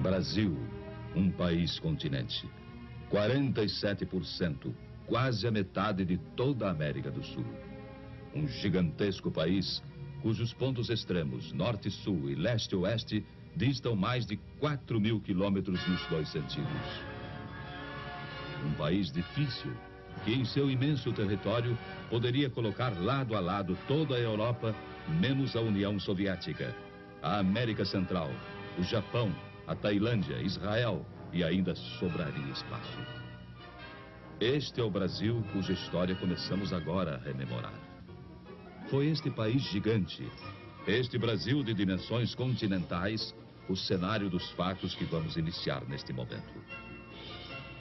Brasil, um país-continente. 47%, quase a metade de toda a América do Sul. Um gigantesco país cujos pontos extremos, norte e sul e leste e oeste, distam mais de 4.000 quilômetros nos dois sentidos. Um país difícil, que em seu imenso território poderia colocar lado a lado toda a Europa, menos a União Soviética, a América Central, o Japão, a Tailândia, Israel, e ainda sobraria espaço. Este é o Brasil cuja história começamos agora a rememorar. Foi este país gigante, este Brasil de dimensões continentais, o cenário dos fatos que vamos iniciar neste momento.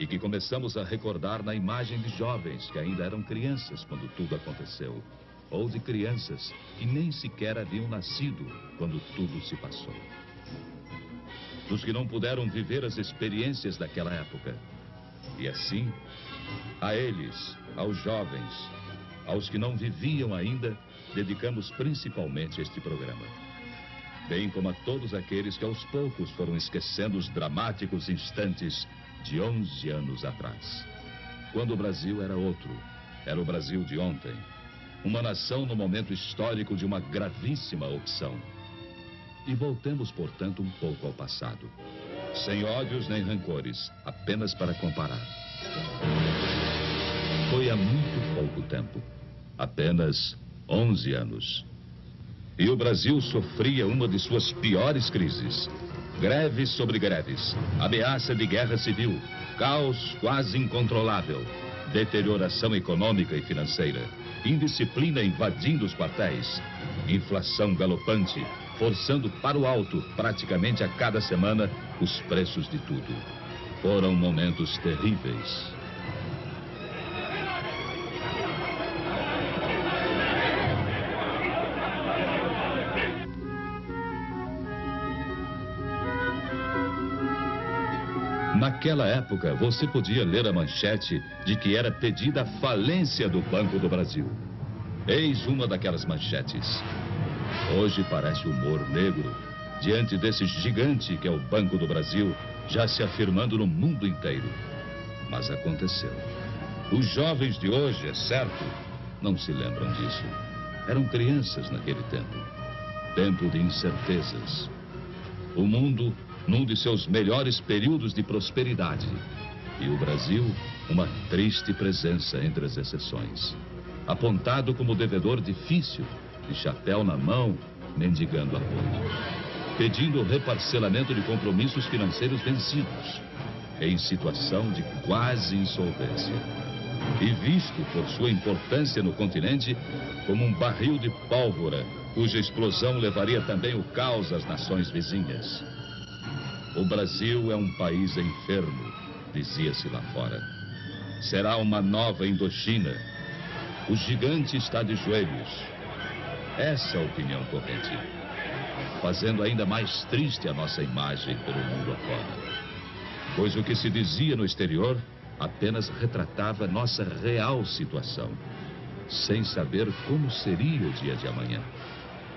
E que começamos a recordar na imagem de jovens que ainda eram crianças quando tudo aconteceu, ou de crianças que nem sequer haviam nascido quando tudo se passou. Dos que não puderam viver as experiências daquela época. E assim, a eles, aos jovens, aos que não viviam ainda, dedicamos principalmente este programa. Bem como a todos aqueles que aos poucos foram esquecendo os dramáticos instantes de 11 anos atrás. Quando o Brasil era outro, era o Brasil de ontem. Uma nação no momento histórico de uma gravíssima opção. E voltemos, portanto, um pouco ao passado. Sem ódios nem rancores, apenas para comparar. Foi há muito pouco tempo, apenas 11 anos. E o Brasil sofria uma de suas piores crises. Greves sobre greves, ameaça de guerra civil, caos quase incontrolável, deterioração econômica e financeira, indisciplina invadindo os quartéis, inflação galopante, forçando para o alto, praticamente a cada semana, os preços de tudo. Foram momentos terríveis. Naquela época, você podia ler a manchete de que era pedida a falência do Banco do Brasil. Eis uma daquelas manchetes. Hoje parece humor negro, diante desse gigante que é o Banco do Brasil, já se afirmando no mundo inteiro. Mas aconteceu. Os jovens de hoje, é certo, não se lembram disso. Eram crianças naquele tempo. Tempo de incertezas. O mundo num de seus melhores períodos de prosperidade. E o Brasil, uma triste presença entre as exceções. Apontado como devedor difícil, de chapéu na mão, mendigando apoio. Pedindo reparcelamento de compromissos financeiros vencidos. Em situação de quase insolvência. E visto por sua importância no continente como um barril de pólvora, cuja explosão levaria também o caos às nações vizinhas. O Brasil é um país enfermo, dizia-se lá fora. Será uma nova Indochina. O gigante está de joelhos. Essa é a opinião corrente. Fazendo ainda mais triste a nossa imagem pelo mundo afora. Pois o que se dizia no exterior apenas retratava nossa real situação, sem saber como seria o dia de amanhã.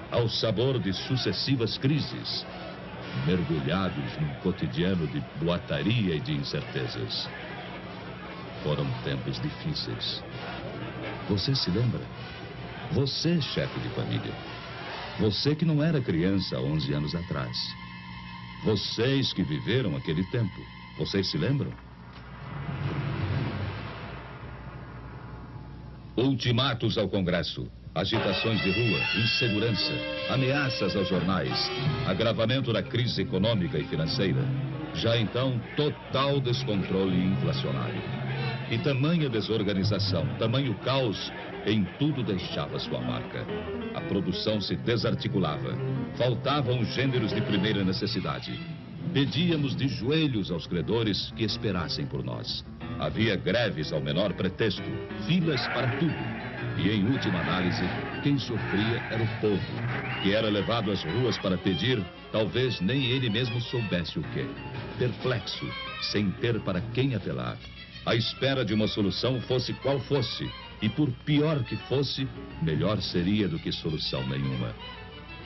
Ao sabor de sucessivas crises, mergulhados num cotidiano de boataria e de incertezas. Foram tempos difíceis. Você se lembra? Você, chefe de família. Você que não era criança há 11 anos atrás. Vocês que viveram aquele tempo. Vocês se lembram? Ultimatos ao Congresso. Agitações de rua, insegurança, ameaças aos jornais, agravamento da crise econômica e financeira. Já então, total descontrole inflacionário. E tamanha desorganização, tamanho caos, em tudo deixava sua marca. A produção se desarticulava. Faltavam os gêneros de primeira necessidade. Pedíamos de joelhos aos credores que esperassem por nós. Havia greves ao menor pretexto, filas para tudo. E, em última análise, quem sofria era o povo, que era levado às ruas para pedir, talvez nem ele mesmo soubesse o quê. Perplexo, sem ter para quem apelar. À espera de uma solução, fosse qual fosse. E por pior que fosse, melhor seria do que solução nenhuma.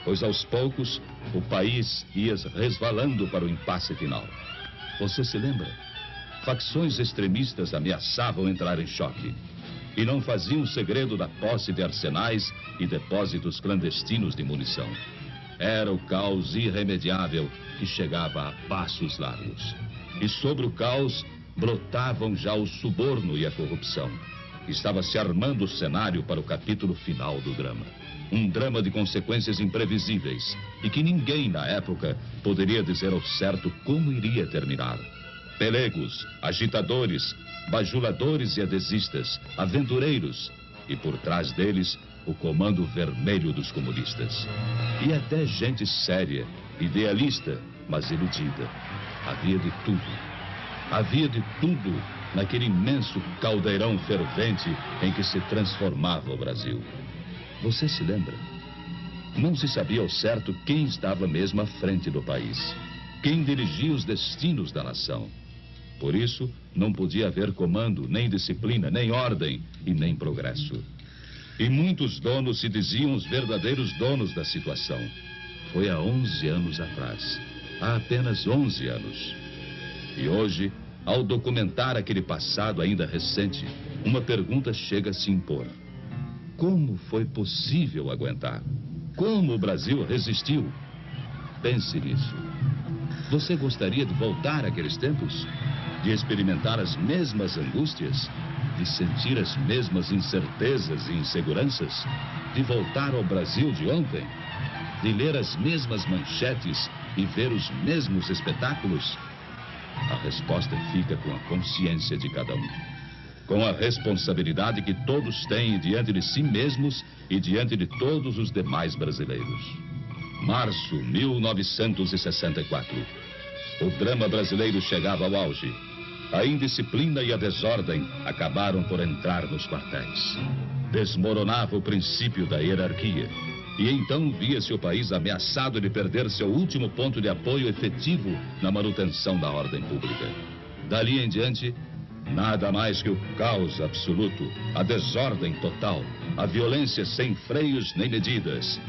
pois aos poucos o país ia resvalando para o impasse final. Você se lembra? Facções extremistas ameaçavam entrar em choque e não faziam segredo da posse de arsenais e depósitos clandestinos de munição. Era o caos irremediável que chegava a passos largos. E sobre o caos brotavam já o suborno e a corrupção. Estava se armando o cenário para o capítulo final do drama. Um drama de consequências imprevisíveis e que ninguém na época poderia dizer ao certo como iria terminar. Pelegos, agitadores, bajuladores e adesistas, aventureiros e por trás deles o comando vermelho dos comunistas. E até gente séria, idealista, mas iludida. Havia de tudo. Havia de tudo naquele imenso caldeirão fervente em que se transformava o Brasil. Você se lembra? Não se sabia ao certo quem estava mesmo à frente do país, quem dirigia os destinos da nação. Por isso, não podia haver comando, nem disciplina, nem ordem e nem progresso. E muitos donos se diziam os verdadeiros donos da situação. Foi há 11 anos atrás. Há apenas 11 anos. E hoje, ao documentar aquele passado ainda recente, uma pergunta chega a se impor. Como foi possível aguentar? Como o Brasil resistiu? Pense nisso. Você gostaria de voltar àqueles tempos? De experimentar as mesmas angústias? De sentir as mesmas incertezas e inseguranças? De voltar ao Brasil de ontem? De ler as mesmas manchetes e ver os mesmos espetáculos? A resposta fica com a consciência de cada um. Com a responsabilidade que todos têm diante de si mesmos e diante de todos os demais brasileiros. Março 1964. O drama brasileiro chegava ao auge. A indisciplina e a desordem acabaram por entrar nos quartéis. Desmoronava o princípio da hierarquia. E então via-se o país ameaçado de perder seu último ponto de apoio efetivo na manutenção da ordem pública. Dali em diante, nada mais que o caos absoluto, a desordem total, a violência sem freios nem medidas.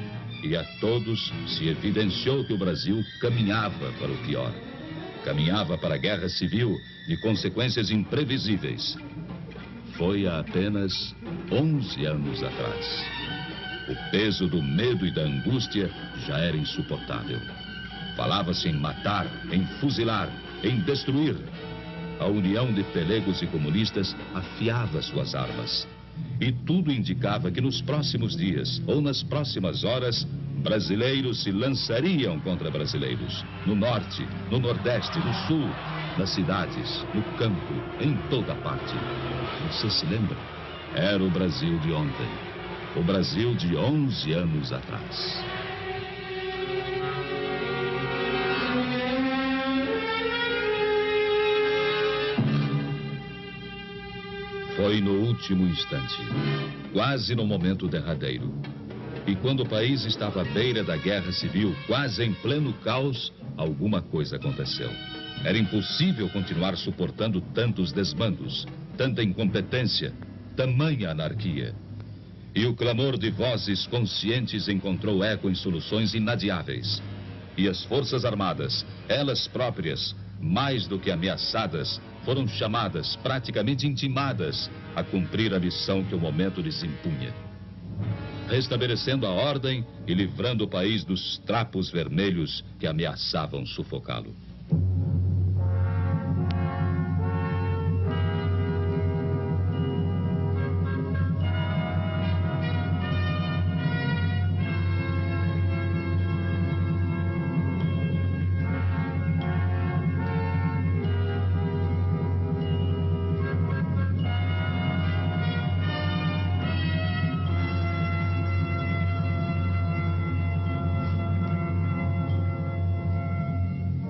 E a todos se evidenciou que o Brasil caminhava para o pior. Caminhava para a guerra civil de consequências imprevisíveis. Foi há apenas 11 anos atrás. O peso do medo e da angústia já era insuportável. Falava-se em matar, em fuzilar, em destruir. A união de pelegos e comunistas afiava suas armas. E tudo indicava que nos próximos dias, ou nas próximas horas, brasileiros se lançariam contra brasileiros. No norte, no nordeste, no sul, nas cidades, no campo, em toda parte. Você se lembra? Era o Brasil de ontem. O Brasil de 11 anos atrás. Foi no último instante, quase no momento derradeiro. E quando o país estava à beira da guerra civil, quase em pleno caos, alguma coisa aconteceu. Era impossível continuar suportando tantos desmandos, tanta incompetência, tamanha anarquia. E o clamor de vozes conscientes encontrou eco em soluções inadiáveis. E as Forças Armadas, elas próprias, mais do que ameaçadas, foram chamadas, praticamente intimadas, a cumprir a missão que o momento lhes impunha. Restabelecendo a ordem e livrando o país dos trapos vermelhos que ameaçavam sufocá-lo.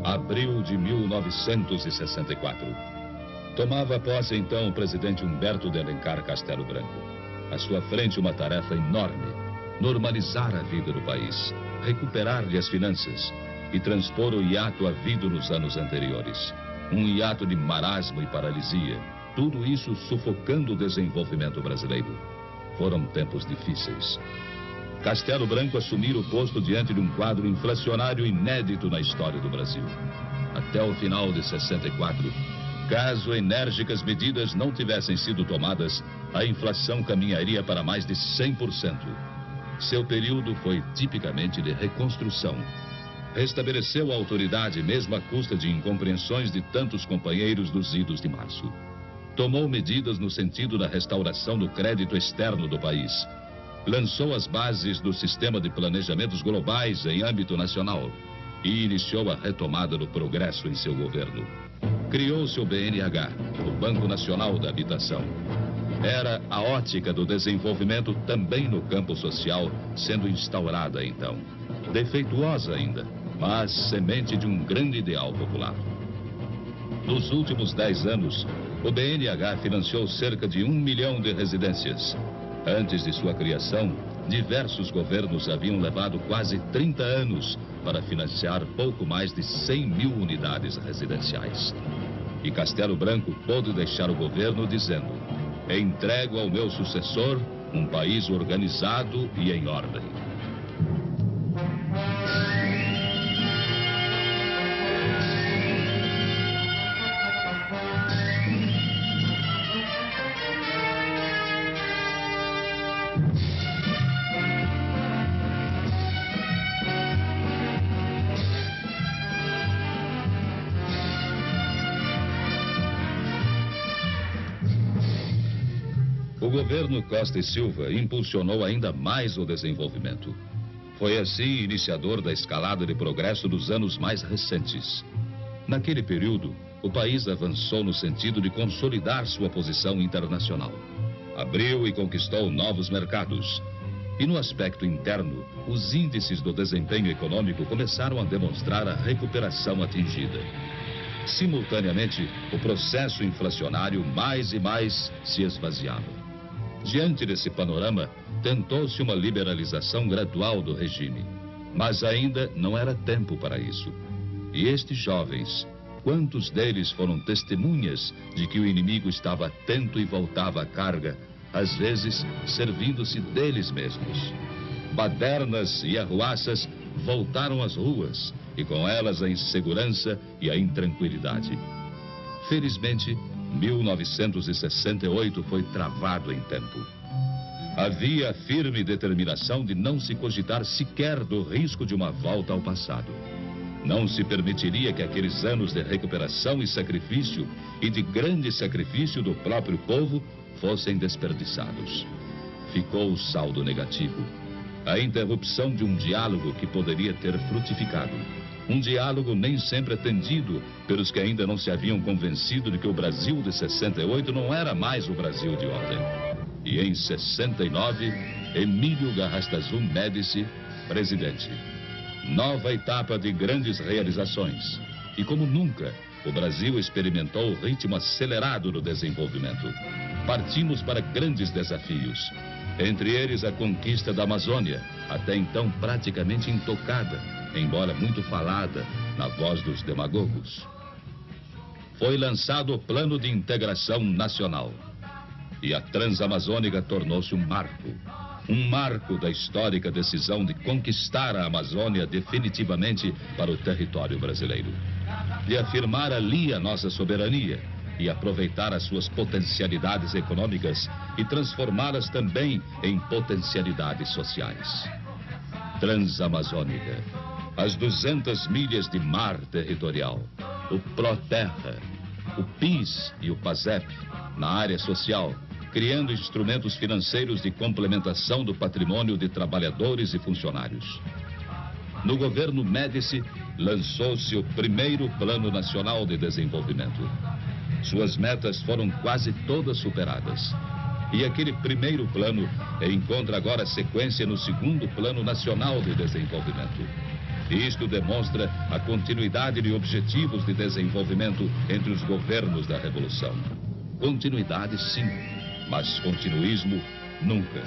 Abril de 1964. Tomava posse então o presidente Humberto de Alencar Castelo Branco. À sua frente uma tarefa enorme: normalizar a vida do país, recuperar-lhe as finanças e transpor o hiato havido nos anos anteriores. Um hiato de marasmo e paralisia, tudo isso sufocando o desenvolvimento brasileiro. Foram tempos difíceis. Castelo Branco assumir o posto diante de um quadro inflacionário inédito na história do Brasil. Até o final de 64, caso enérgicas medidas não tivessem sido tomadas, a inflação caminharia para mais de 100%. Seu período foi tipicamente de reconstrução. Restabeleceu a autoridade mesmo à custa de incompreensões de tantos companheiros dos idos de março. Tomou medidas no sentido da restauração do crédito externo do país. Lançou as bases do sistema de planejamentos globais em âmbito nacional e iniciou a retomada do progresso em seu governo. Criou seu BNH, o Banco Nacional da Habitação. Era a ótica do desenvolvimento também no campo social sendo instaurada então. Defeituosa ainda, mas semente de um grande ideal popular. Nos últimos 10 anos, o BNH financiou cerca de 1 milhão de residências. Antes de sua criação, diversos governos haviam levado quase 30 anos para financiar pouco mais de 100 mil unidades residenciais. E Castelo Branco pôde deixar o governo dizendo: entrego ao meu sucessor um país organizado e em ordem. O governo Costa e Silva impulsionou ainda mais o desenvolvimento. Foi assim iniciador da escalada de progresso dos anos mais recentes. Naquele período, o país avançou no sentido de consolidar sua posição internacional. Abriu e conquistou novos mercados. E no aspecto interno, os índices do desempenho econômico começaram a demonstrar a recuperação atingida. Simultaneamente, o processo inflacionário mais e mais se esvaziava. Diante desse panorama, tentou-se uma liberalização gradual do regime. Mas ainda não era tempo para isso. E estes jovens, quantos deles foram testemunhas de que o inimigo estava atento e voltava à carga, às vezes servindo-se deles mesmos? Badernas e arruaças voltaram às ruas, e com elas a insegurança e a intranquilidade. Felizmente, 1968 foi travado em tempo. Havia a firme determinação de não se cogitar sequer do risco de uma volta ao passado. Não se permitiria que aqueles anos de recuperação e sacrifício, e de grande sacrifício do próprio povo, fossem desperdiçados. Ficou o saldo negativo. A interrupção de um diálogo que poderia ter frutificado. Um diálogo nem sempre atendido pelos que ainda não se haviam convencido de que o Brasil de 68 não era mais o Brasil de ontem. E em 69, Emílio Garrastazu Médici, presidente. Nova etapa de grandes realizações. E como nunca, o Brasil experimentou o ritmo acelerado do desenvolvimento. Partimos para grandes desafios. Entre eles a conquista da Amazônia, até então praticamente intocada, embora muito falada na voz dos demagogos. Foi lançado o Plano de Integração Nacional. E a Transamazônica tornou-se um marco da histórica decisão de conquistar a Amazônia definitivamente para o território brasileiro. De afirmar ali a nossa soberania e aproveitar as suas potencialidades econômicas e transformá-las também em potencialidades sociais. Transamazônica. As 200 milhas de mar territorial, o Proterra, o PIS e o PASEP na área social, criando instrumentos financeiros de complementação do patrimônio de trabalhadores e funcionários. No governo Médici, lançou-se o primeiro Plano Nacional de Desenvolvimento. Suas metas foram quase todas superadas. E aquele primeiro plano encontra agora sequência no segundo Plano Nacional de Desenvolvimento. Isto demonstra a continuidade de objetivos de desenvolvimento entre os governos da Revolução. Continuidade, sim, mas continuismo, nunca.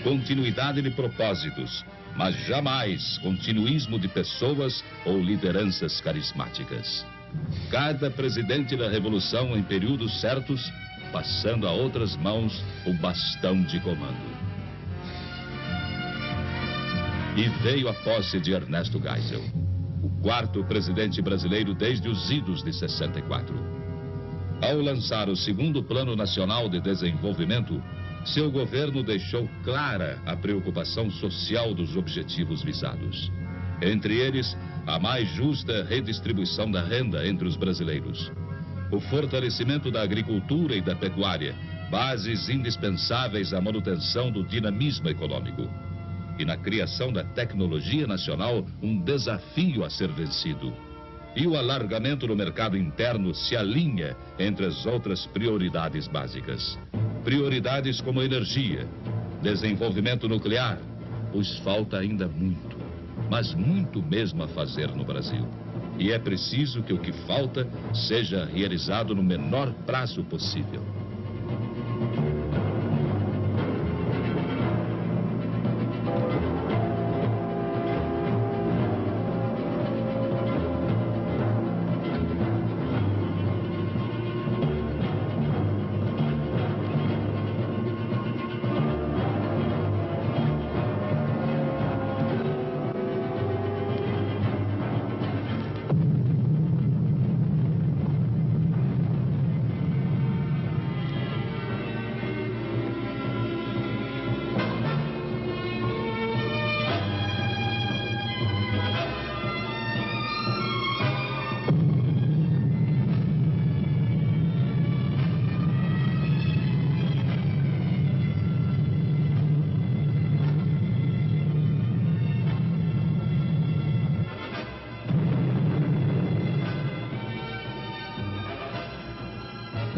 Continuidade de propósitos, mas jamais continuismo de pessoas ou lideranças carismáticas. Cada presidente da Revolução, em períodos certos, passando a outras mãos o bastão de comando. E veio a posse de Ernesto Geisel, o quarto presidente brasileiro desde os idos de 64. Ao lançar o segundo Plano Nacional de Desenvolvimento, seu governo deixou clara a preocupação social dos objetivos visados. Entre eles, a mais justa redistribuição da renda entre os brasileiros, o fortalecimento da agricultura e da pecuária, bases indispensáveis à manutenção do dinamismo econômico, e na criação da tecnologia nacional, um desafio a ser vencido. E o alargamento no mercado interno se alinha entre as outras prioridades básicas. Prioridades como energia, desenvolvimento nuclear, pois falta ainda muito, mas muito mesmo a fazer no Brasil. E é preciso que o que falta seja realizado no menor prazo possível.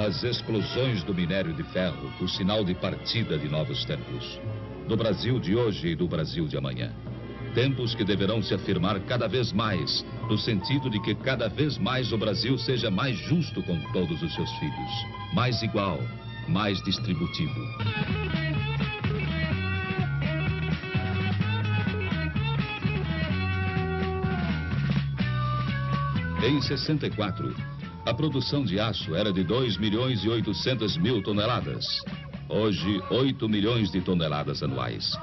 As explosões do minério de ferro, o sinal de partida de novos tempos. Do Brasil de hoje e do Brasil de amanhã. Tempos que deverão se afirmar cada vez mais, no sentido de que cada vez mais o Brasil seja mais justo com todos os seus filhos, mais igual, mais distributivo. Em 64, a produção de aço era de 2.800.000 toneladas. Hoje, 8 milhões de toneladas anuais.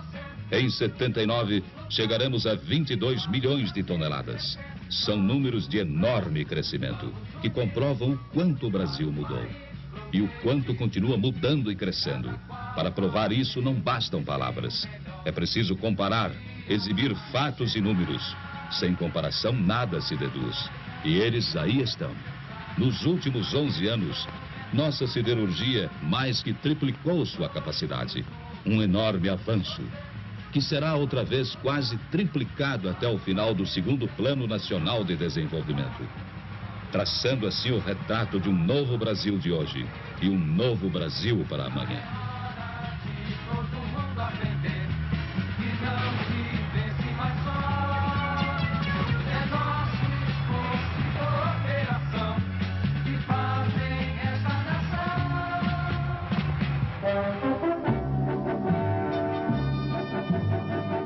Em 79, chegaremos a 22 milhões de toneladas. São números de enorme crescimento, que comprovam o quanto o Brasil mudou. E o quanto continua mudando e crescendo. Para provar isso, não bastam palavras. É preciso comparar, exibir fatos e números. Sem comparação, nada se deduz. E eles aí estão. Nos últimos 11 anos, nossa siderurgia mais que triplicou sua capacidade. Um enorme avanço, que será outra vez quase triplicado até o final do segundo Plano Nacional de Desenvolvimento. Traçando assim o retrato de um novo Brasil de hoje e um novo Brasil para amanhã.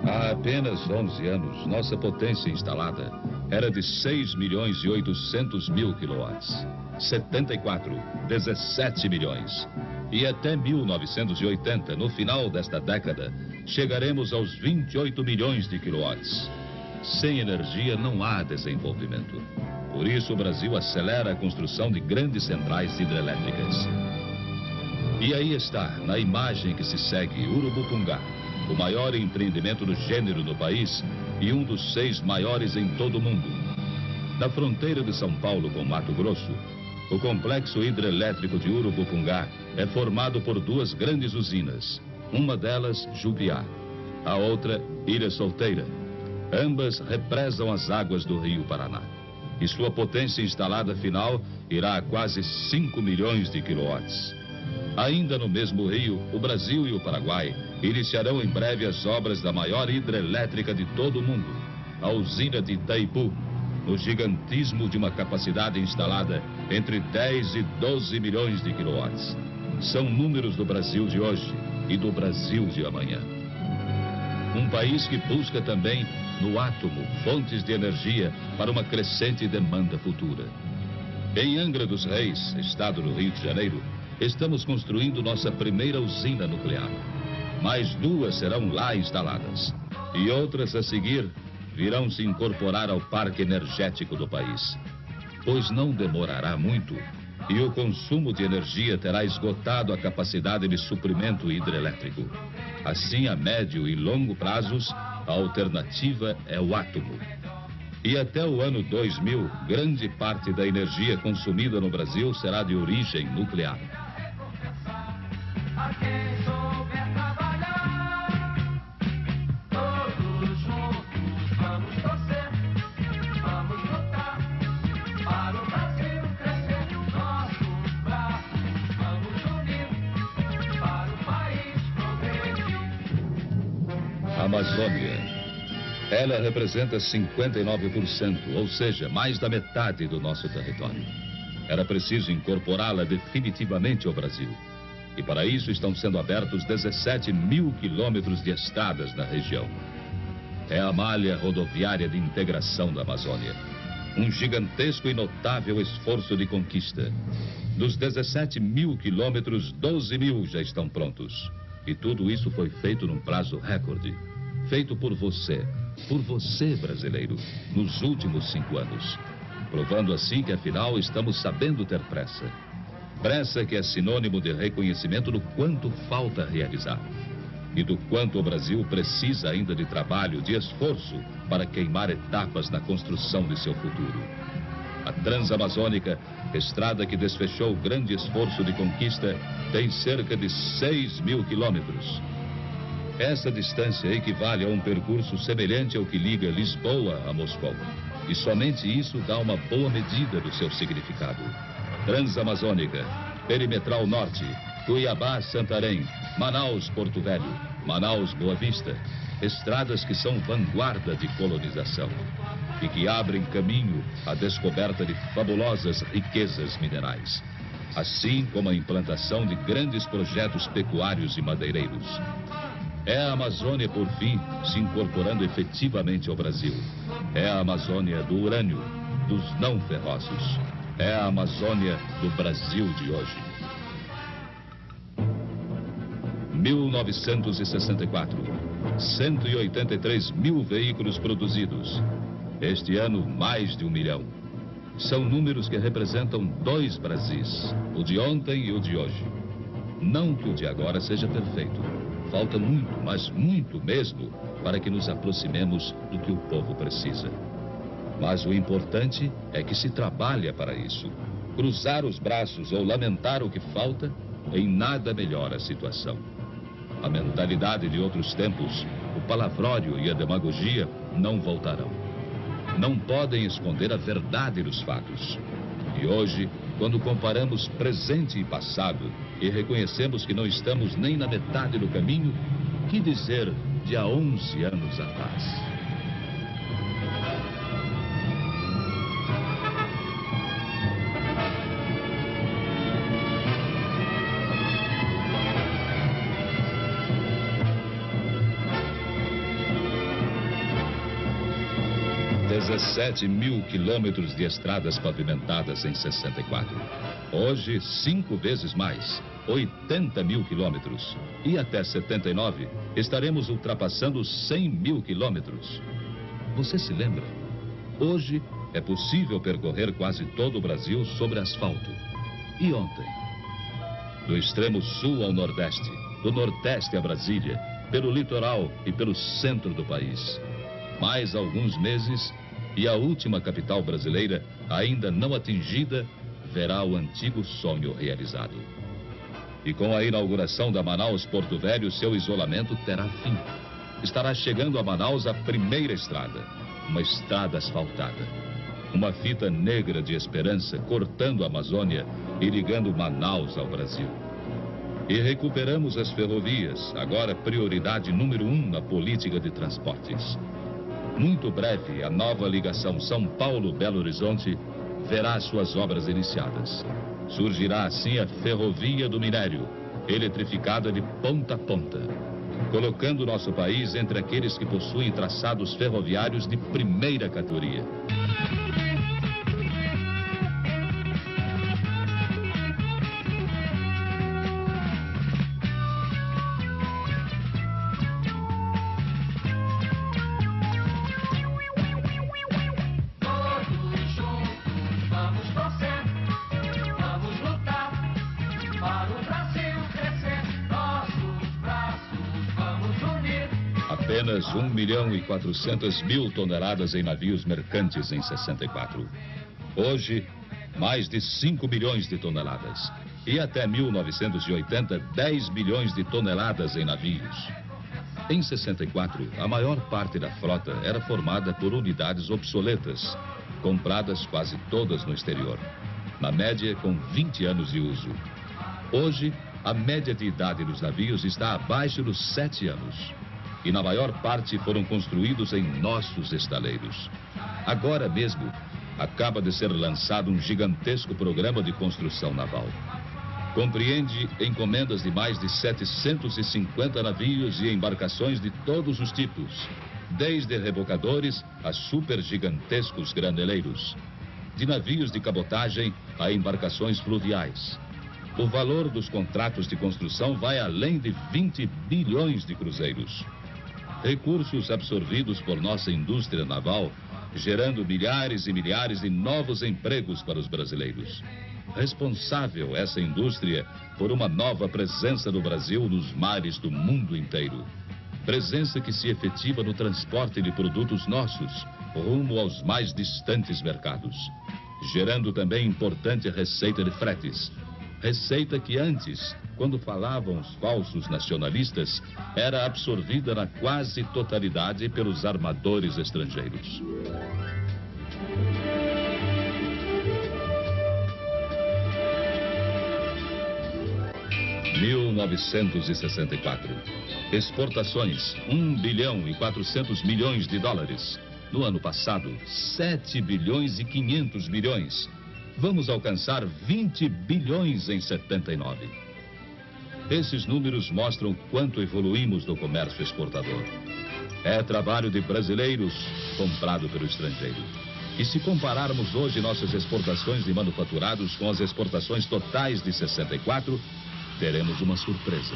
Há apenas 11 anos, nossa potência instalada era de 6.800.000 quilowatts. 74, 17 milhões. E até 1980, no final desta década, chegaremos aos 28 milhões de quilowatts. Sem energia não há desenvolvimento. Por isso o Brasil acelera a construção de grandes centrais hidrelétricas. E aí está, na imagem que se segue, Urubupungá, o maior empreendimento do gênero no país e um dos 6 maiores em todo o mundo. Na fronteira de São Paulo com Mato Grosso, o complexo hidrelétrico de Urubupungá é formado por 2 grandes usinas. Uma delas, Jupiá, a outra, Ilha Solteira. Ambas represam as águas do Rio Paraná. E sua potência instalada final irá a quase 5 milhões de quilowatts. Ainda no mesmo rio, o Brasil e o Paraguai iniciarão em breve as obras da maior hidrelétrica de todo o mundo, a usina de Itaipu, no gigantismo de uma capacidade instalada entre 10 e 12 milhões de quilowatts. São números do Brasil de hoje e do Brasil de amanhã. Um país que busca também, no átomo, fontes de energia para uma crescente demanda futura. Em Angra dos Reis, estado do Rio de Janeiro, estamos construindo nossa primeira usina nuclear. Mais 2 serão lá instaladas. E outras a seguir virão se incorporar ao parque energético do país. Pois não demorará muito e o consumo de energia terá esgotado a capacidade de suprimento hidrelétrico. Assim, a médio e longo prazos, a alternativa é o átomo. E até o ano 2000, grande parte da energia consumida no Brasil será de origem nuclear. A Amazônia. Ela representa 59%, ou seja, mais da metade do nosso território. Era preciso incorporá-la definitivamente ao Brasil. E para isso estão sendo abertos 17 mil quilômetros de estradas na região. É a malha rodoviária de integração da Amazônia. Um gigantesco e notável esforço de conquista. Dos 17 mil quilômetros, 12 mil já estão prontos. E tudo isso foi feito num prazo recorde. Feito por você brasileiro, nos últimos 5 anos. Provando assim que, afinal, estamos sabendo ter pressa. Pressa que é sinônimo de reconhecimento do quanto falta realizar. E do quanto o Brasil precisa ainda de trabalho, de esforço, para queimar etapas na construção de seu futuro. A Transamazônica, estrada que desfechou grande esforço de conquista, tem cerca de 6 mil quilômetros. Essa distância equivale a um percurso semelhante ao que liga Lisboa a Moscou. E somente isso dá uma boa medida do seu significado. Transamazônica, Perimetral Norte, Cuiabá-Santarém, Manaus-Porto Velho, Manaus-Boa Vista. Estradas que são vanguarda de colonização e que abrem caminho à descoberta de fabulosas riquezas minerais. Assim como a implantação de grandes projetos pecuários e madeireiros. É a Amazônia, por fim, se incorporando efetivamente ao Brasil. É a Amazônia do urânio, dos não ferrosos. É a Amazônia do Brasil de hoje. 1964. 183 mil veículos produzidos. Este ano, mais de 1 milhão. São números que representam 2 Brasis, o de ontem e o de hoje. Não que o de agora seja perfeito. Falta muito, mas muito mesmo, para que nos aproximemos do que o povo precisa. Mas o importante é que se trabalha para isso. Cruzar os braços ou lamentar o que falta, em nada melhora a situação. A mentalidade de outros tempos, o palavrório e a demagogia não voltarão. Não podem esconder a verdade dos fatos. E hoje, quando comparamos presente e passado e reconhecemos que não estamos nem na metade do caminho, que dizer de há 11 anos atrás? Dezessete mil quilômetros de estradas pavimentadas em 64. Hoje, 5 vezes mais, 80 mil quilômetros. E até 79, estaremos ultrapassando 100 mil quilômetros. Você se lembra? Hoje, é possível percorrer quase todo o Brasil sobre asfalto. E ontem? Do extremo sul ao nordeste, do nordeste a Brasília, pelo litoral e pelo centro do país. Mais alguns meses e a última capital brasileira, ainda não atingida, verá o antigo sonho realizado. E com a inauguração da Manaus-Porto Velho, seu isolamento terá fim. Estará chegando a Manaus a primeira estrada, uma estrada asfaltada. Uma fita negra de esperança cortando a Amazônia e ligando Manaus ao Brasil. E recuperamos as ferrovias, agora prioridade número 1 na política de transportes. Muito breve, a nova ligação São Paulo-Belo Horizonte verá suas obras iniciadas. Surgirá assim a Ferrovia do Minério, eletrificada de ponta a ponta, colocando nosso país entre aqueles que possuem traçados ferroviários de primeira categoria. Apenas 1.400.000 toneladas em navios mercantes em 64. Hoje, mais de 5 milhões de toneladas. E até 1980, 10 milhões de toneladas em navios. Em 64, a maior parte da frota era formada por unidades obsoletas, compradas quase todas no exterior, na média com 20 anos de uso. Hoje, a média de idade dos navios está abaixo dos 7 anos. E na maior parte foram construídos em nossos estaleiros. Agora mesmo, acaba de ser lançado um gigantesco programa de construção naval. Compreende encomendas de mais de 750 navios e embarcações de todos os tipos, desde rebocadores a supergigantescos graneleiros, de navios de cabotagem a embarcações fluviais. O valor dos contratos de construção vai além de 20 bilhões de cruzeiros. Recursos absorvidos por nossa indústria naval, gerando milhares e milhares de novos empregos para os brasileiros. Responsável essa indústria por uma nova presença do Brasil nos mares do mundo inteiro. Presença que se efetiva no transporte de produtos nossos, rumo aos mais distantes mercados. Gerando também importante receita de fretes. Receita que antes, quando falavam os falsos nacionalistas, era absorvida na quase totalidade pelos armadores estrangeiros. (1964) Exportações, 1 bilhão e 400 milhões de dólares. No ano passado, 7 bilhões e 500 milhões. Vamos alcançar 20 bilhões em 79. Esses números mostram quanto evoluímos no comércio exportador. É trabalho de brasileiros comprado pelo estrangeiro. E se compararmos hoje nossas exportações de manufaturados com as exportações totais de 64, teremos uma surpresa.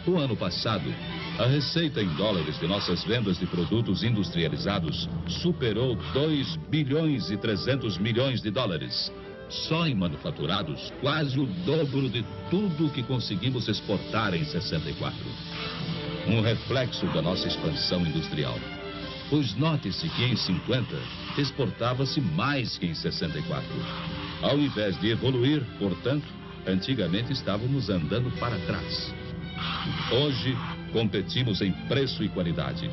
O ano passado, a receita em dólares de nossas vendas de produtos industrializados superou 2 bilhões e 300 milhões de dólares. Só em manufaturados, quase o dobro de tudo que conseguimos exportar em 64. Um reflexo da nossa expansão industrial. Pois note-se que em 50 exportava-se mais que em 64. Ao invés de evoluir, portanto, antigamente estávamos andando para trás. Hoje, competimos em preço e qualidade.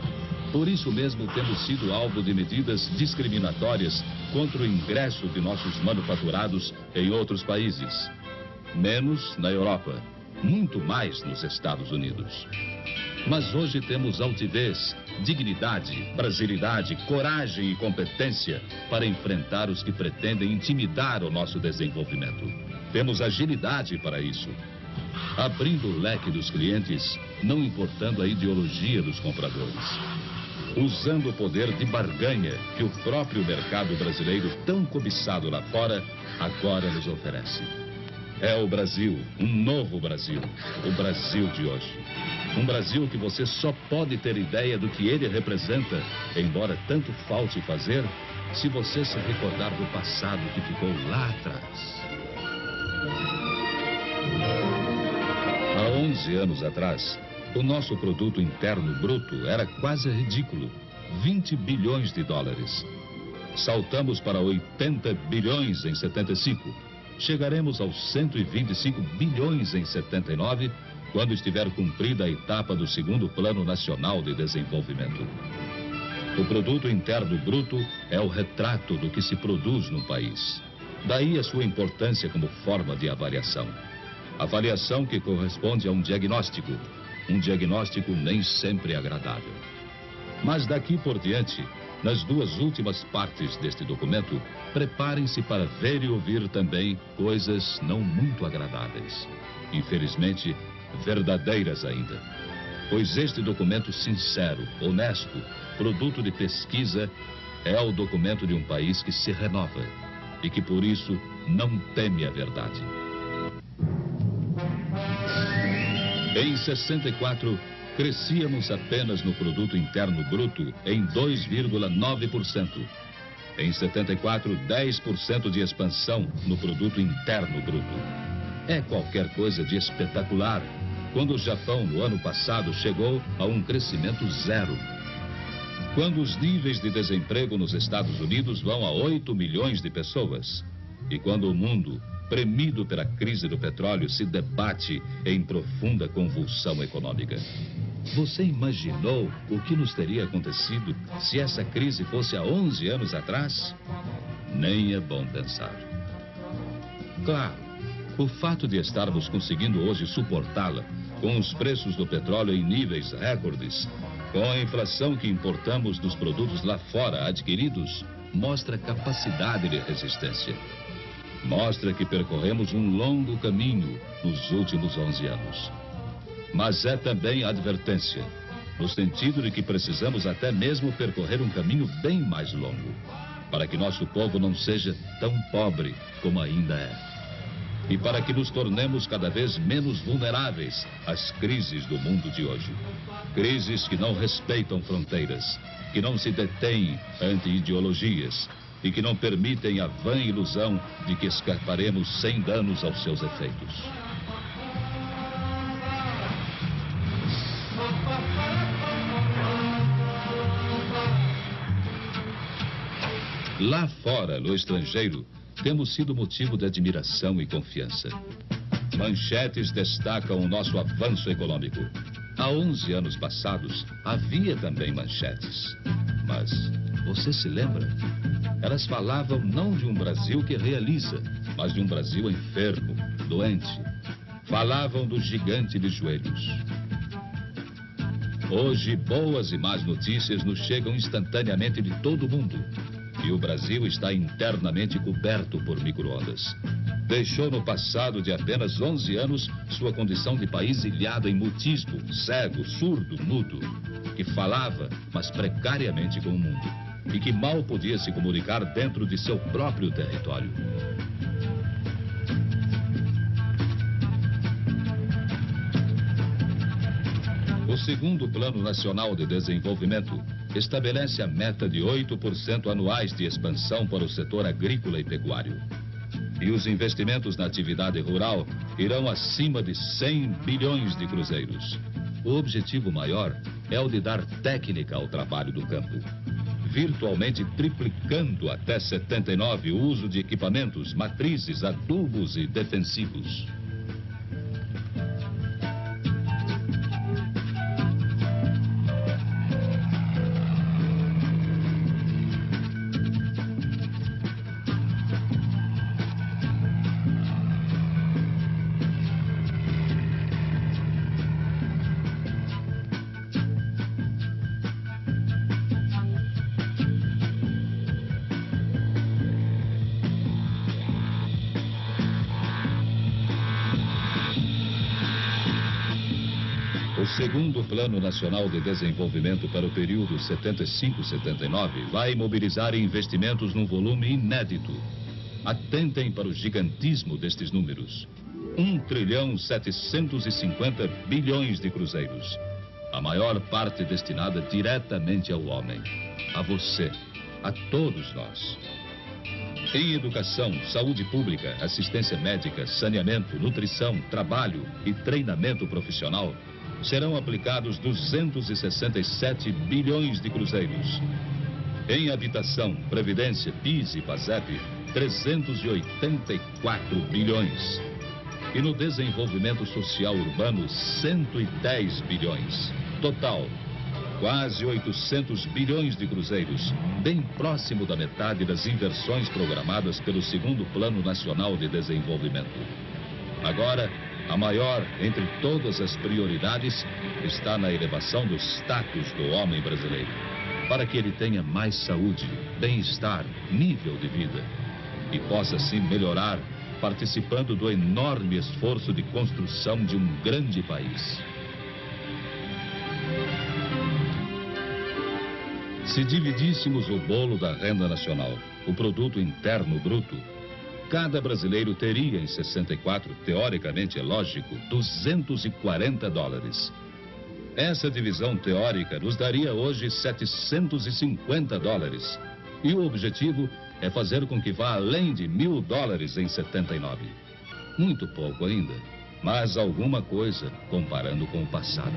Por isso mesmo, temos sido alvo de medidas discriminatórias contra o ingresso de nossos manufaturados em outros países. Menos na Europa, muito mais nos Estados Unidos. Mas hoje temos altivez, dignidade, brasilidade, coragem e competência para enfrentar os que pretendem intimidar o nosso desenvolvimento. Temos agilidade para isso. Abrindo o leque dos clientes, não importando a ideologia dos compradores. Usando o poder de barganha que o próprio mercado brasileiro, tão cobiçado lá fora, agora nos oferece. É o Brasil, um novo Brasil, o Brasil de hoje. Um Brasil que você só pode ter ideia do que ele representa, embora tanto falte fazer, se você se recordar do passado que ficou lá atrás. Há 11 anos atrás, o nosso produto interno bruto era quase ridículo, 20 bilhões de dólares. Saltamos para 80 bilhões em 75. Chegaremos aos 125 bilhões em 79, quando estiver cumprida a etapa do segundo Plano Nacional de Desenvolvimento. O produto interno bruto é o retrato do que se produz no país. Daí a sua importância como forma de avaliação. Avaliação que corresponde a um diagnóstico nem sempre agradável. Mas daqui por diante, nas duas últimas partes deste documento, preparem-se para ver e ouvir também coisas não muito agradáveis. Infelizmente, verdadeiras ainda. Pois este documento sincero, honesto, produto de pesquisa, é o documento de um país que se renova e que por isso não teme a verdade. Em 64, crescíamos apenas no produto interno bruto em 2,9%. Em 74, 10% de expansão no produto interno bruto. É qualquer coisa de espetacular, quando o Japão, no ano passado, chegou a um crescimento zero. Quando os níveis de desemprego nos Estados Unidos vão a 8 milhões de pessoas. E quando o mundo, premido pela crise do petróleo, se debate em profunda convulsão econômica. Você imaginou o que nos teria acontecido se essa crise fosse há 11 anos atrás? Nem é bom pensar. Claro, o fato de estarmos conseguindo hoje suportá-la, com os preços do petróleo em níveis recordes, com a inflação que importamos dos produtos lá fora adquiridos, mostra capacidade de resistência. Mostra que percorremos um longo caminho nos últimos 11 anos. Mas é também advertência, no sentido de que precisamos até mesmo percorrer um caminho bem mais longo, para que nosso povo não seja tão pobre como ainda é. E para que nos tornemos cada vez menos vulneráveis às crises do mundo de hoje. Crises que não respeitam fronteiras, que não se detêm ante ideologias e que não permitem a vã ilusão de que escaparemos sem danos aos seus efeitos. Lá fora, no estrangeiro, temos sido motivo de admiração e confiança. Manchetes destacam o nosso avanço econômico. Há 11 anos passados, havia também manchetes. Mas, você se lembra? Elas falavam não de um Brasil que realiza, mas de um Brasil enfermo, doente. Falavam do gigante de joelhos. Hoje, boas e más notícias nos chegam instantaneamente de todo o mundo. E o Brasil está internamente coberto por micro-ondas. Deixou no passado de apenas 11 anos sua condição de país ilhado em mutismo, cego, surdo, mudo, que falava, mas precariamente com o mundo, e que mal podia se comunicar dentro de seu próprio território. O segundo Plano Nacional de Desenvolvimento estabelece a meta de 8% anuais de expansão para o setor agrícola e pecuário. E os investimentos na atividade rural irão acima de 100 bilhões de cruzeiros. O objetivo maior é o de dar técnica ao trabalho do campo, virtualmente triplicando até 79 o uso de equipamentos, matrizes, adubos e defensivos. O segundo Plano Nacional de Desenvolvimento para o período 75-79 vai mobilizar investimentos num volume inédito. Atentem para o gigantismo destes números. 1,750 bilhões de cruzeiros. A maior parte destinada diretamente ao homem, a você, a todos nós. Em educação, saúde pública, assistência médica, saneamento, nutrição, trabalho e treinamento profissional, serão aplicados 267 bilhões de cruzeiros. Em habitação, previdência, PIS e PASEP, 384 bilhões. E no desenvolvimento social urbano, 110 bilhões. Total, quase 800 bilhões de cruzeiros, bem próximo da metade das inversões programadas pelo segundo Plano Nacional de Desenvolvimento. Agora, a maior entre todas as prioridades está na elevação do status do homem brasileiro, para que ele tenha mais saúde, bem-estar, nível de vida e possa assim melhorar, participando do enorme esforço de construção de um grande país. Se dividíssemos o bolo da renda nacional, o produto interno bruto, cada brasileiro teria em 64, teoricamente é lógico, 240 dólares. Essa divisão teórica nos daria hoje 750 dólares. E o objetivo é fazer com que vá além de 1.000 dólares em 79. Muito pouco ainda, mas alguma coisa comparando com o passado.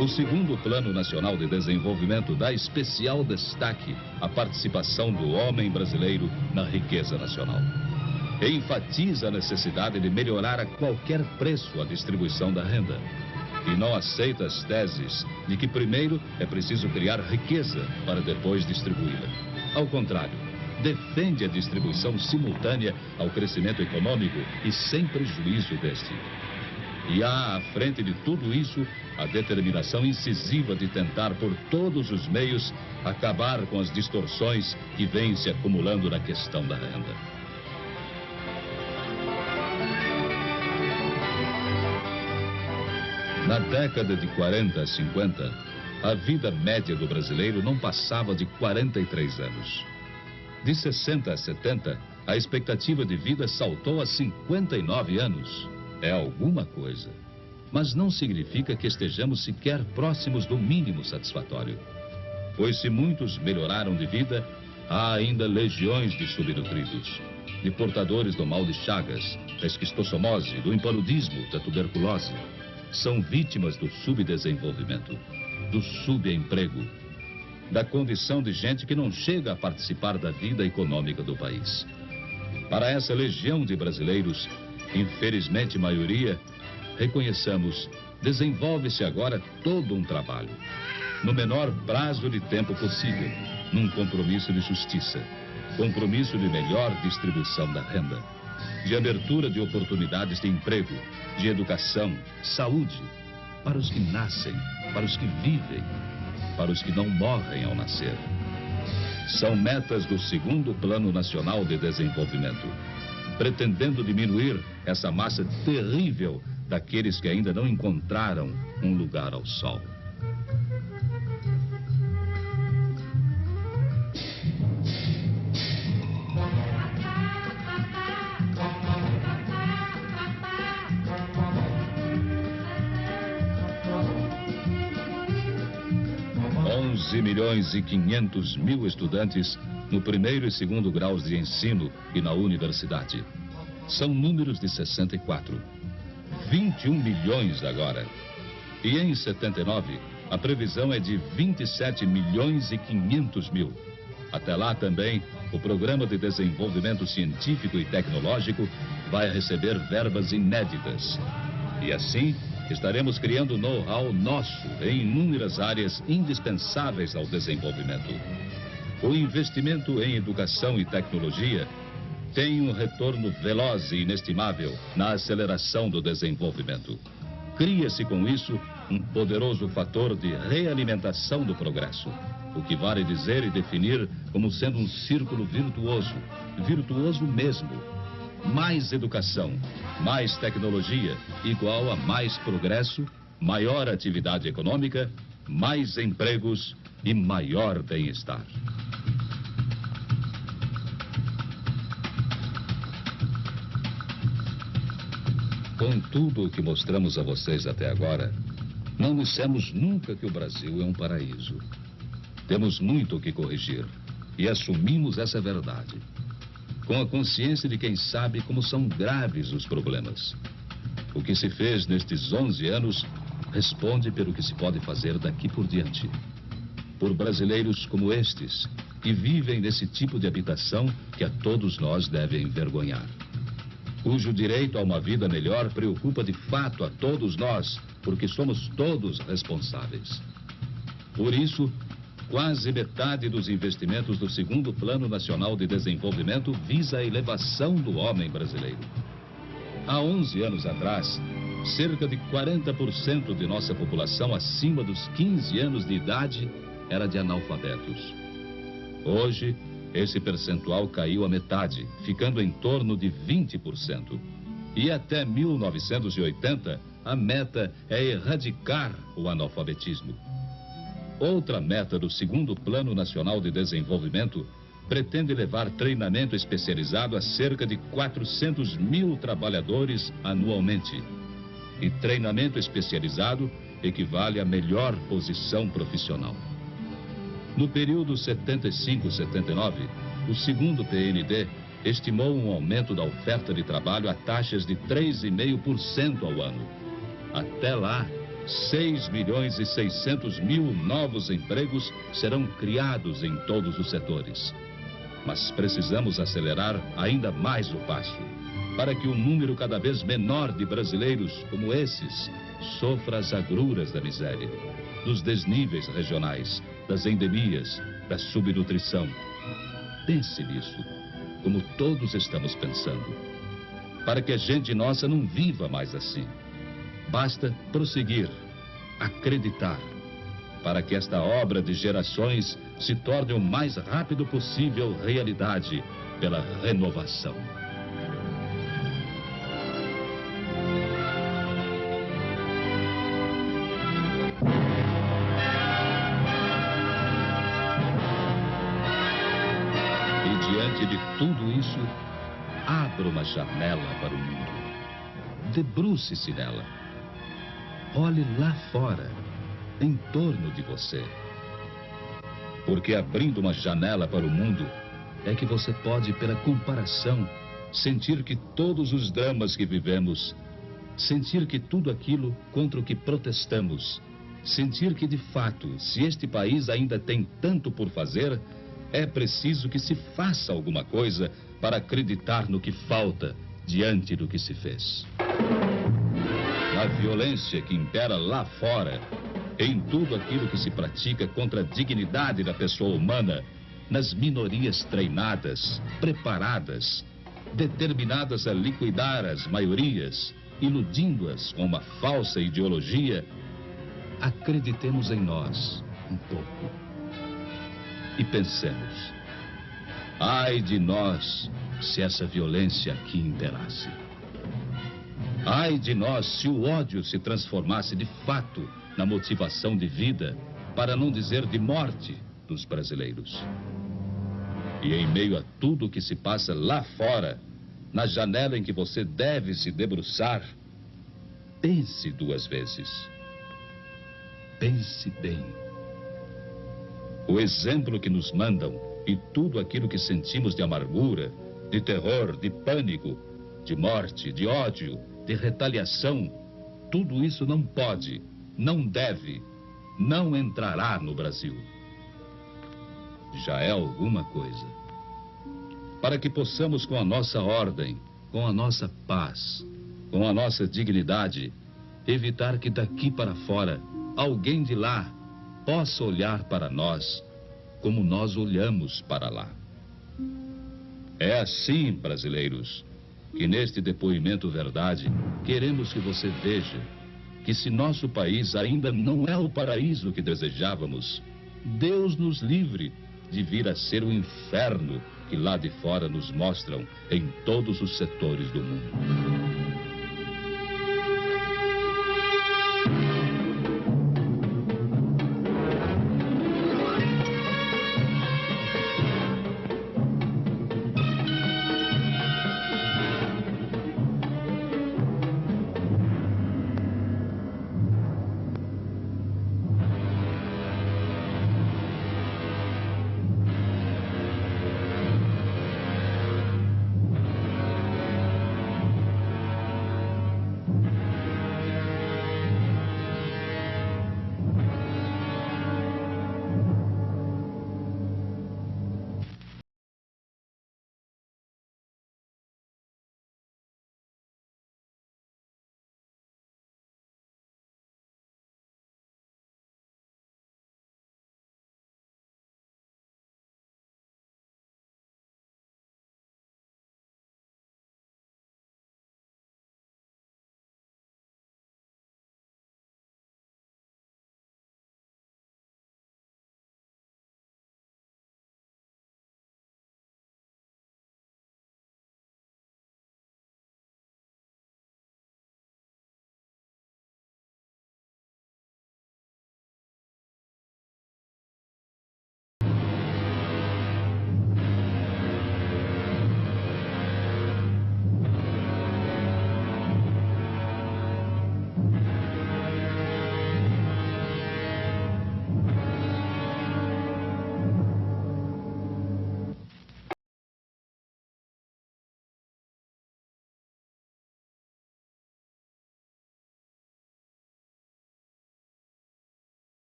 O segundo Plano Nacional de Desenvolvimento dá especial destaque à participação do homem brasileiro na riqueza nacional. Enfatiza a necessidade de melhorar a qualquer preço a distribuição da renda. E não aceita as teses de que primeiro é preciso criar riqueza para depois distribuí-la. Ao contrário, defende a distribuição simultânea ao crescimento econômico e sem prejuízo deste. E há à frente de tudo isso a determinação incisiva de tentar por todos os meios acabar com as distorções que vêm se acumulando na questão da renda. Na década de 40 a 50, a vida média do brasileiro não passava de 43 anos. De 60 a 70, a expectativa de vida saltou a 59 anos. É alguma coisa, mas não significa que estejamos sequer próximos do mínimo satisfatório. Pois se muitos melhoraram de vida, há ainda legiões de subnutridos, de portadores do mal de Chagas, da esquistossomose, do impaludismo, da tuberculose. São vítimas do subdesenvolvimento, do subemprego, da condição de gente que não chega a participar da vida econômica do país. Para essa legião de brasileiros, infelizmente maioria, reconheçamos, desenvolve-se agora todo um trabalho, no menor prazo de tempo possível, num compromisso de justiça, compromisso de melhor distribuição da renda, de abertura de oportunidades de emprego, de educação, saúde, para os que nascem, para os que vivem, para os que não morrem ao nascer. São metas do segundo Plano Nacional de Desenvolvimento, pretendendo diminuir essa massa terrível daqueles que ainda não encontraram um lugar ao sol. $11.500.000 estudantes no primeiro e segundo graus de ensino e na universidade. São números de 64. 21 milhões agora. E em 79, a previsão é de 27.500.000. Até lá também, o Programa de Desenvolvimento Científico e Tecnológico vai receber verbas inéditas. E assim, estaremos criando know-how nosso em inúmeras áreas indispensáveis ao desenvolvimento. O investimento em educação e tecnologia tem um retorno veloz e inestimável na aceleração do desenvolvimento. Cria-se com isso um poderoso fator de realimentação do progresso, o que vale dizer e definir como sendo um círculo virtuoso, virtuoso mesmo. Mais educação, mais tecnologia, igual a mais progresso, maior atividade econômica, mais empregos e maior bem-estar. Com tudo o que mostramos a vocês até agora, não dissemos nunca que o Brasil é um paraíso. Temos muito o que corrigir e assumimos essa verdade, com a consciência de quem sabe como são graves os problemas. O que se fez nestes 11 anos responde pelo que se pode fazer daqui por diante. Por brasileiros como estes, que vivem nesse tipo de habitação que a todos nós deve envergonhar, cujo direito a uma vida melhor preocupa de fato a todos nós, porque somos todos responsáveis. Por isso, quase metade dos investimentos do segundo Plano Nacional de Desenvolvimento visa a elevação do homem brasileiro. Há 11 anos atrás, cerca de 40% de nossa população acima dos 15 anos de idade era de analfabetos. Hoje, esse percentual caiu à metade, ficando em torno de 20%. E até 1980, a meta é erradicar o analfabetismo. Outra meta do segundo Plano Nacional de Desenvolvimento pretende levar treinamento especializado a cerca de 400.000 trabalhadores anualmente. E treinamento especializado equivale à melhor posição profissional. No período 75-79, o segundo PND estimou um aumento da oferta de trabalho a taxas de 3,5% ao ano. Até lá, 6 milhões e 600 mil novos empregos serão criados em todos os setores. Mas precisamos acelerar ainda mais o passo, para que um número cada vez menor de brasileiros como esses sofra as agruras da miséria, dos desníveis regionais, das endemias, da subnutrição. Pense nisso, como todos estamos pensando, para que a gente nossa não viva mais assim. Basta prosseguir, acreditar, para que esta obra de gerações se torne o mais rápido possível realidade pela renovação. E diante de tudo isso, abra uma janela para o mundo. Debruce-se nela. Olhe lá fora, em torno de você. Porque abrindo uma janela para o mundo, é que você pode, pela comparação, sentir que todos os dramas que vivemos, sentir que tudo aquilo contra o que protestamos, sentir que, de fato, se este país ainda tem tanto por fazer, é preciso que se faça alguma coisa para acreditar no que falta diante do que se fez. Na violência que impera lá fora, em tudo aquilo que se pratica contra a dignidade da pessoa humana, nas minorias treinadas, preparadas, determinadas a liquidar as maiorias, iludindo-as com uma falsa ideologia, acreditemos em nós um pouco e pensemos: ai de nós se essa violência aqui imperasse. Ai de nós se o ódio se transformasse de fato na motivação de vida, para não dizer de morte, dos brasileiros. E em meio a tudo que se passa lá fora, na janela em que você deve se debruçar, pense 2 vezes. Pense bem. O exemplo que nos mandam e tudo aquilo que sentimos de amargura, de terror, de pânico, de morte, de ódio, de retaliação, tudo isso não pode, não deve, não entrará no Brasil. Já é alguma coisa. Para que possamos, com a nossa ordem, com a nossa paz, com a nossa dignidade, evitar que daqui para fora alguém de lá possa olhar para nós como nós olhamos para lá. É assim, brasileiros, que neste depoimento verdade, queremos que você veja que se nosso país ainda não é o paraíso que desejávamos, Deus nos livre de vir a ser o inferno que lá de fora nos mostram em todos os setores do mundo.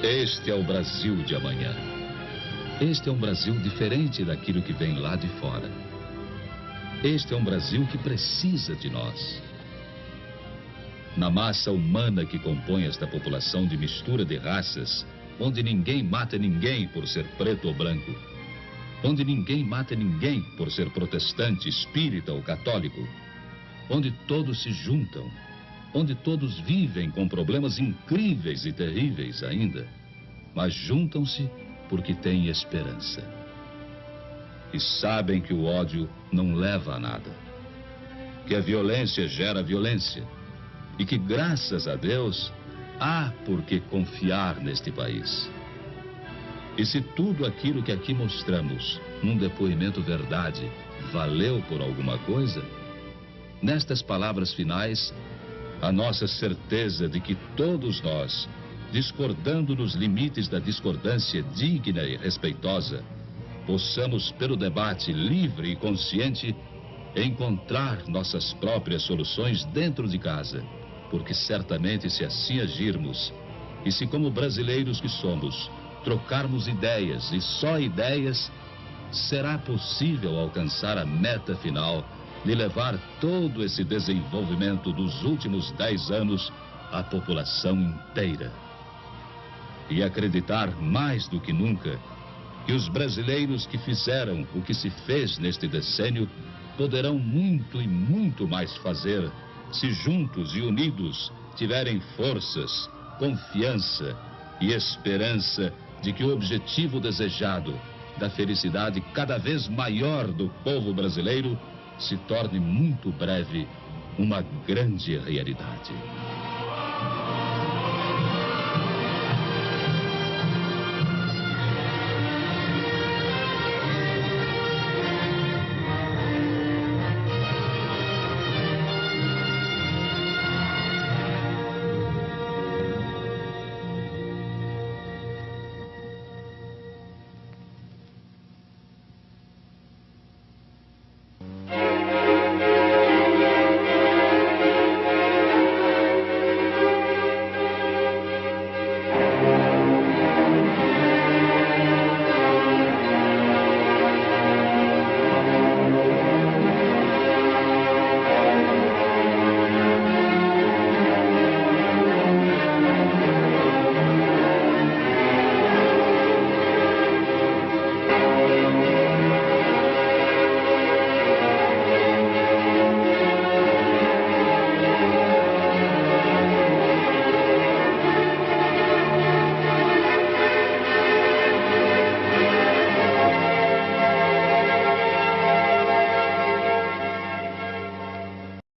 Este é o Brasil de amanhã. Este é um Brasil diferente daquilo que vem lá de fora. Este é um Brasil que precisa de nós. Na massa humana que compõe esta população de mistura de raças, onde ninguém mata ninguém por ser preto ou branco, onde ninguém mata ninguém por ser protestante, espírita ou católico, onde todos se juntam, onde todos vivem com problemas incríveis e terríveis ainda, mas juntam-se porque têm esperança. E sabem que o ódio não leva a nada, que a violência gera violência, e que, graças a Deus, há por que confiar neste país. E se tudo aquilo que aqui mostramos, num depoimento verdade, valeu por alguma coisa, nestas palavras finais, a nossa certeza de que todos nós, discordando nos limites da discordância digna e respeitosa, possamos, pelo debate livre e consciente, encontrar nossas próprias soluções dentro de casa. Porque certamente, se assim agirmos, e se como brasileiros que somos, trocarmos ideias e só ideias, será possível alcançar a meta final de levar todo esse desenvolvimento dos últimos 10 anos à população inteira. E acreditar mais do que nunca que os brasileiros que fizeram o que se fez neste decênio poderão muito e muito mais fazer se juntos e unidos tiverem forças, confiança e esperança de que o objetivo desejado da felicidade cada vez maior do povo brasileiro se torne muito breve uma grande realidade.